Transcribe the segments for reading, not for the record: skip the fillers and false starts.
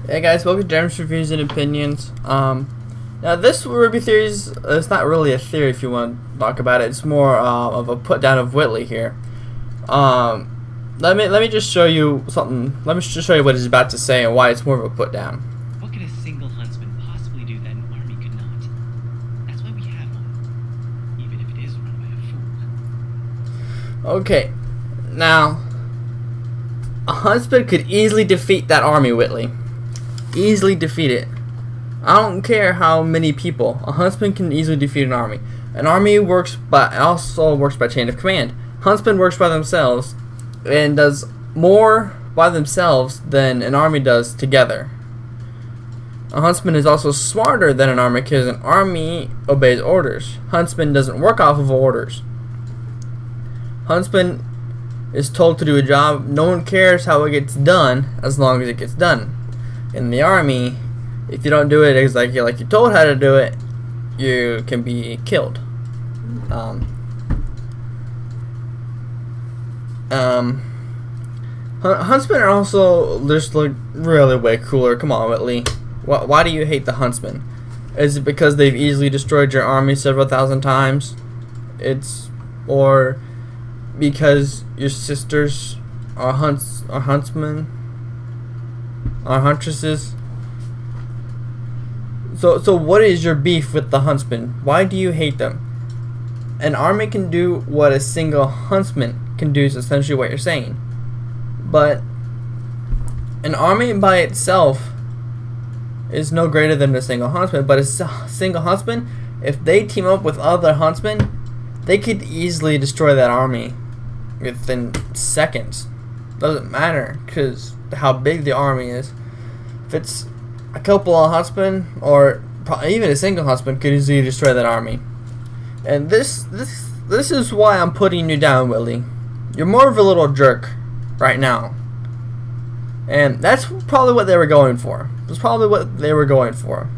Hey guys, welcome to James Reviews and Opinions. Now this RWBY theory is not really a theory if you want to talk about it. It's more of a put down of Whitley here. Let me just show you something. Let me just show you what he's about to say and why it's more of a put down. What could a single huntsman possibly do that an army could not? That's why we have one, even if it is run by a fool. Okay, now a huntsman could easily defeat that army, Whitley. Easily defeat it. I don't care how many people. A huntsman can easily defeat an army. An army also works by chain of command. Huntsmen works by themselves and does more by themselves than an army does together. A huntsman is also smarter than an army because an army obeys orders. Huntsman doesn't work off of orders. Huntsman is told to do a job. No one cares how it gets done as long as it gets done. In the army, if you don't do it exactly like you're told how to do it, you can be killed. Huntsmen are also just like really way cooler. Come on, Whitley. Why do you hate the huntsmen? Is it because they've easily destroyed your army several thousand times? Or because your sisters are huntsmen? Are huntresses? So what is your beef with the huntsmen? Why do you hate them? An army can do what a single huntsman can do, is essentially what you're saying. But an army by itself is no greater than a single huntsman. But a single huntsman, if they team up with other huntsmen, they could easily destroy that army within seconds. Doesn't matter because how big the army is. If it's a couple of huntsmen or even a single huntsman could easily destroy that army. And this is why I'm putting you down, Willie. You're more of a little jerk right now. And that's probably what they were going for. That's probably what they were going for.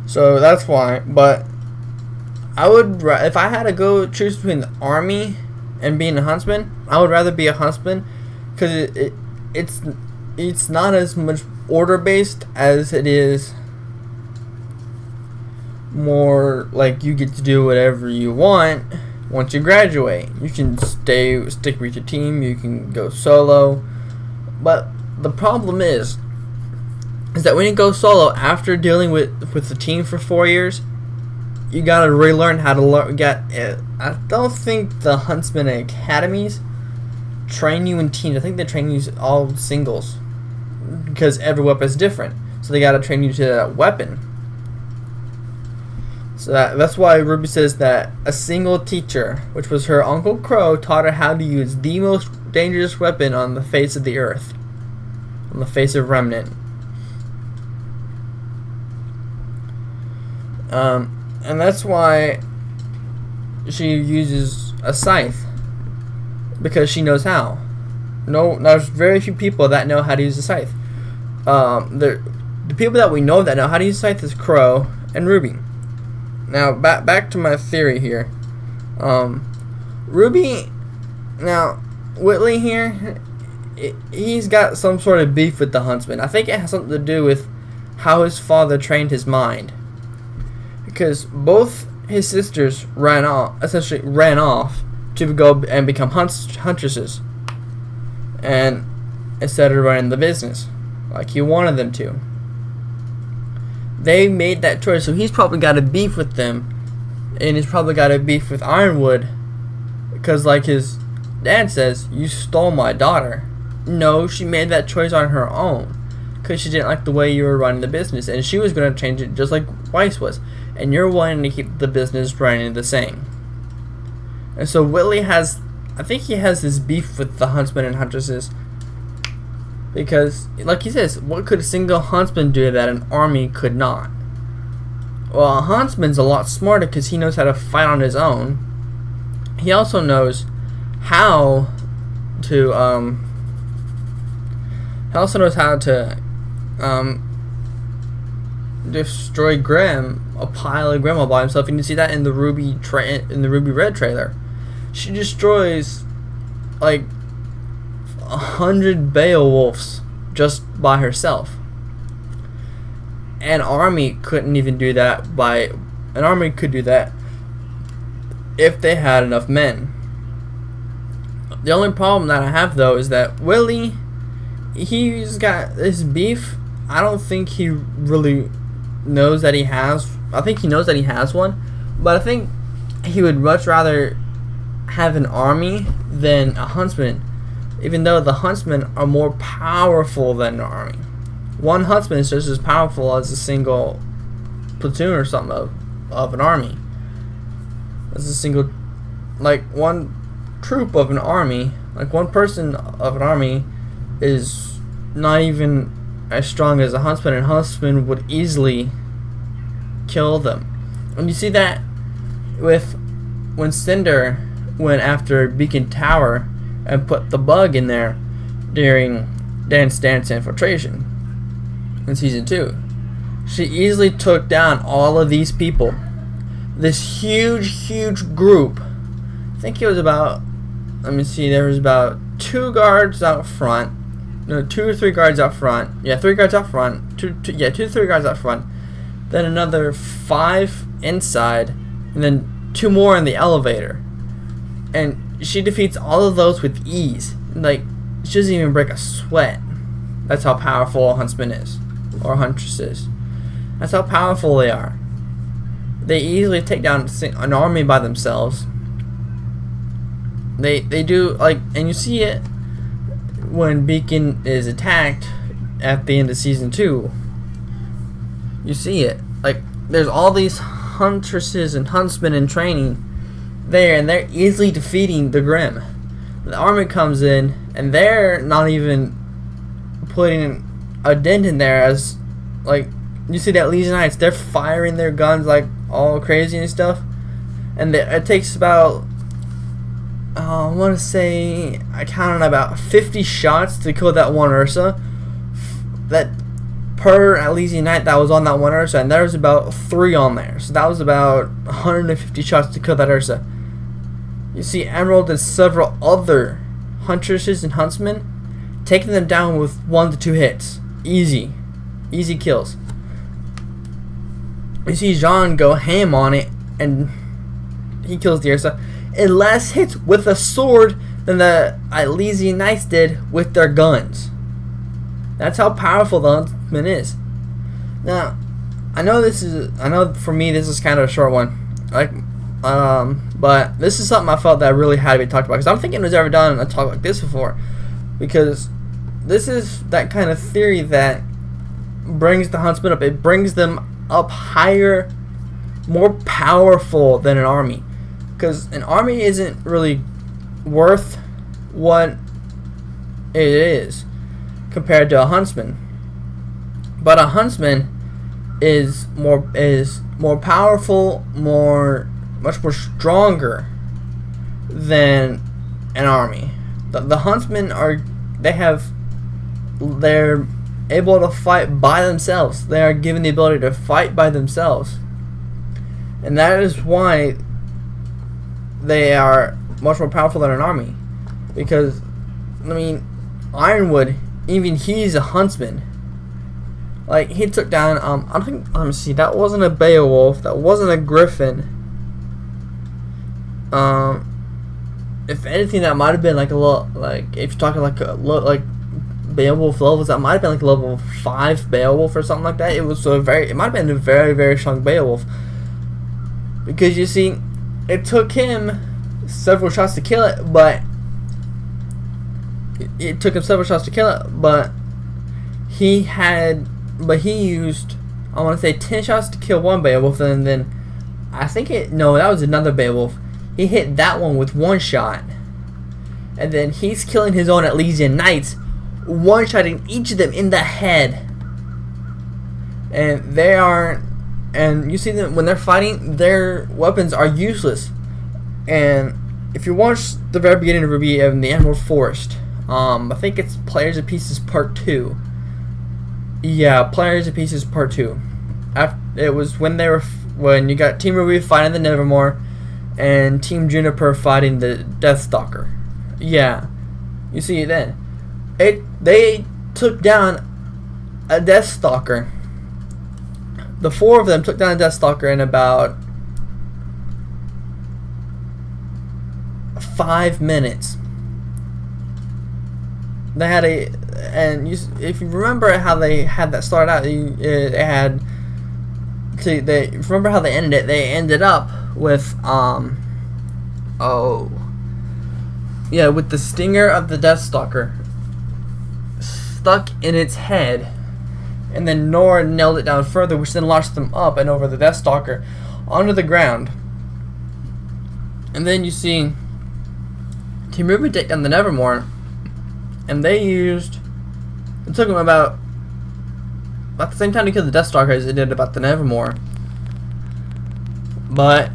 So that's why. But I would, if I had to go choose between the army and being a huntsman, I would rather be a huntsman because it's not as much order based as it is more like you get to do whatever you want once you graduate. You can stick with your team, you can go solo, but the problem is that when you go solo after dealing with the team for 4 years, you gotta relearn how to I don't think the Huntsman academies train you in teams. I think they train you all singles because every weapon is different. So they gotta train you to that weapon. So that's why RWBY says that a single teacher, which was her Uncle Crow, taught her how to use the most dangerous weapon on the face of the earth, on the face of Remnant. And that's why she uses a scythe, because she knows how. There's very few people that know how to use a scythe. The people that we know that know how to use a scythe is Crow and RWBY. Now back to my theory here. RWBY, now Whitley here, he's got some sort of beef with the Huntsman. I think it has something to do with how his father trained his mind. Because both his sisters essentially ran off to go and become huntresses, and instead of running the business like he wanted them to, they made that choice. So he's probably got a beef with them, and he's probably got a beef with Ironwood because, like his dad says, you stole my daughter. No, she made that choice on her own because she didn't like the way you were running the business, and she was going to change it just like Weiss was. And you're wanting to keep the business running the same. And so Whitley I think he has this beef with the Huntsmen and Huntresses. Because, like he says, what could a single huntsman do that an army could not? Well, a huntsman's a lot smarter because he knows how to fight on his own. He also knows how to, destroy Grimm, a pile of Grimm all by himself, and you see that in the RWBY Red trailer. She destroys like 100 Beowulfs just by herself. An army couldn't even do that an army could do that if they had enough men. The only problem that I have though is that Willie, he's got this beef. I don't think he really knows that he has. I think he knows that he has one, but I think he would much rather have an army than a huntsman, even though the huntsmen are more powerful than an army. One huntsman is just as powerful as a single platoon or something of an army. As a single, like one troop of an army, like one person of an army is not even as strong as a huntsman, and huntsman would easily kill them. And you see that with when Cinder went after Beacon Tower and put the bug in there during Dance Infiltration in season 2. She easily took down all of these people. This huge group. I think it was about, let me see, there was about 2 guards out front. No, 2 or 3 guards out front. Yeah, 3 guards out front. 2 to 3 guards out front. Then another 5 inside, and then 2 more in the elevator. And she defeats all of those with ease. Like, she doesn't even break a sweat. That's how powerful a huntsman is, or a huntress is. That's how powerful they are. They easily take down an army by themselves. They do, like, and you see it when Beacon is attacked at the end of season 2. You see it. Like, there's all these huntresses and huntsmen in training there, and they're easily defeating the Grimm. The army comes in, and they're not even putting a dent in there. As, like, you see that Legionites, they're firing their guns like all crazy and stuff, and it takes about I want to say, I counted about 50 shots to kill that one Ursa. That per Legionite that was on that one Ursa, and there was about 3 on there, so that was about 150 shots to kill that Ursa. You see Emerald and several other huntresses and huntsmen taking them down with 1 to 2 hits. Easy kills. You see Jean go ham on it, and he kills the Ursa in less hits with a sword than the Elysian Knights did with their guns. That's how powerful the Huntsman is. Now, I know for me this is kind of a short one, like, but this is something I felt that really had to be talked about, because I don't think it was ever done a talk like this before, because this is that kind of theory that brings the Huntsman up. It brings them up higher, more powerful than an army, because an army isn't really worth what it is compared to a huntsman. But a huntsman is more powerful, much more stronger than an army. The huntsmen they're able to fight by themselves. They are given the ability to fight by themselves, and that is why they are much more powerful than an army. Because, I mean, Ironwood, even he's a huntsman. Like, he took down, let me see, that wasn't a Beowulf, that wasn't a Griffin. If anything, that might have been like a little, like, if you're talking like Beowulf levels, that might have been like level 5 Beowulf or something like that. It might have been a very, very strong Beowulf. Because you see, it took him several shots to kill it, but he used, I want to say, 10 shots to kill one Beowulf, and then that was another Beowulf. He hit that one with 1 shot, and then he's killing his own Elysian Knights, one-shotting each of them in the head. And you see them when they're fighting, their weapons are useless. And if you watch the very beginning of RWBY in the Emerald Forest, I think it's Players of Pieces Part 2. Yeah, Players of Pieces Part 2. It was when you got Team RWBY fighting the Nevermore, and Team Juniper fighting the Deathstalker. Yeah, you see it then. They took down a Death Stalker. The 4 of them took down a Death Stalker in about 5 minutes. They had if you remember how they had that started out, remember how they ended it. They ended up with with the stinger of the Death Stalker stuck in its head, and then Nora nailed it down further, which then launched them up and over the Death Stalker onto the ground. And then you see Team RWBY take down the Nevermore, and it took them about the same time to kill the Death Stalker as it did about the Nevermore. But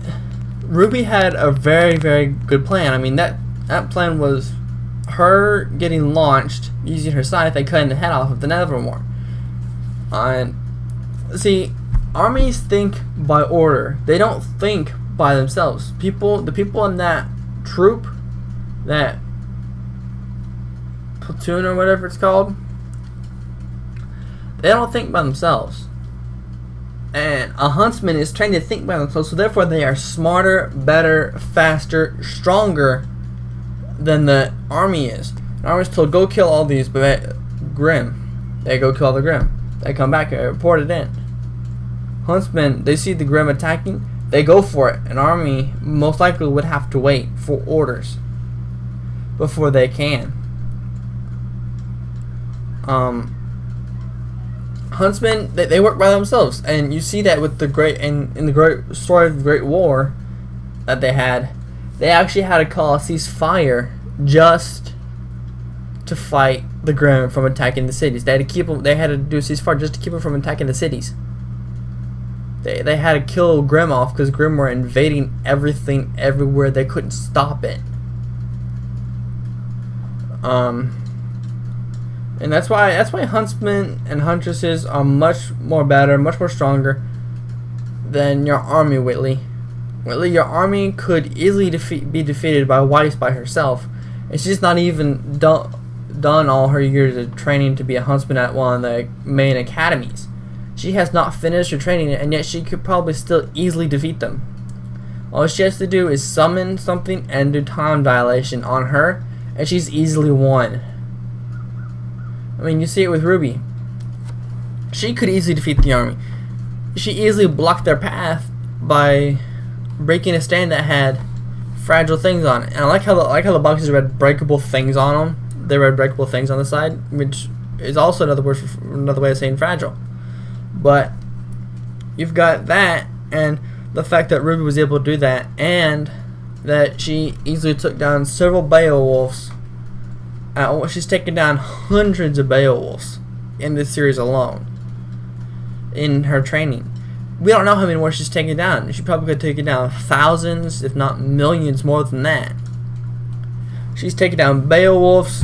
RWBY had a very, very good plan. I mean, that plan was her getting launched using her scythe and cutting the head off of the Nevermore. And see, armies think by order. They don't think by themselves. The people in that troop, that platoon or whatever it's called, they don't think by themselves. And a Huntsman is trained to think by themselves, so therefore they are smarter, better, faster, stronger than the army is. The army is told, go kill all these Grimm. They go kill the Grimm. They come back and report it in. Huntsmen, they see the Grimm attacking, they go for it. An army most likely would have to wait for orders before they can. Huntsmen, they work by themselves, and you see that with in the great story of the Great War that they had. They actually had to call a ceasefire just to fight the Grimm from attacking the cities. They had to do a ceasefire just to keep them from attacking the cities. They had to kill Grimm off because Grimm were invading everything everywhere. They couldn't stop it. And that's why Huntsmen and Huntresses are much more better, much more stronger than your army, Whitley. Whitley, your army could easily be defeated by Weiss by herself. And she's not even done all her years of training to be a Huntsman at one of the main academies. She has not finished her training, and yet she could probably still easily defeat them. All she has to do is summon something and do time dilation on her, and she's easily won. I mean, you see it with RWBY. She could easily defeat the army. She easily blocked their path by breaking a stand that had fragile things on it. And I like how the boxes read breakable things on them. They read breakable things on the side, which is also another way of saying fragile. But you've got that, and the fact that RWBY was able to do that, and that she easily took down several Beowulfs. She's taken down hundreds of Beowulfs in this series alone in her training. We don't know how many more she's taken down. She probably could take down thousands, if not millions more than that. She's taken down Beowulfs,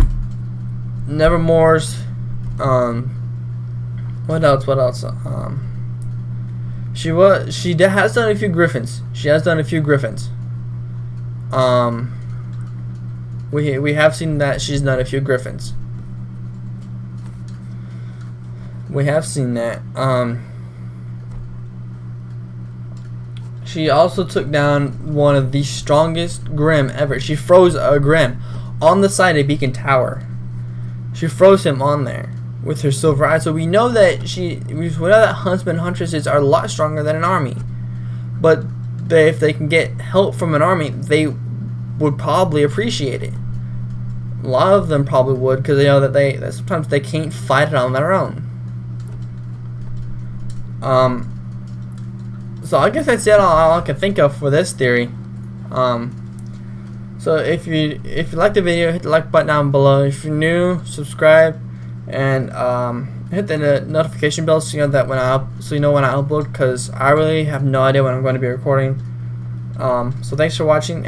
Nevermores, what else? She has done a few Griffins. We have seen that she's done a few Griffins. We have seen that. She also took down one of the strongest Grimm ever. She froze a Grimm on the side of Beacon Tower. She froze him on there with her silver eye. So we know that Huntsmen and Huntresses are a lot stronger than an army. But if they can get help from an army, they would probably appreciate it. A lot of them probably would, because they know that sometimes they can't fight it on their own. So I guess that's all I can think of for this theory. So if you like the video, hit the like button down below. If you're new, subscribe, and hit the notification bell so you know when I upload, because I really have no idea when I'm going to be recording. So thanks for watching.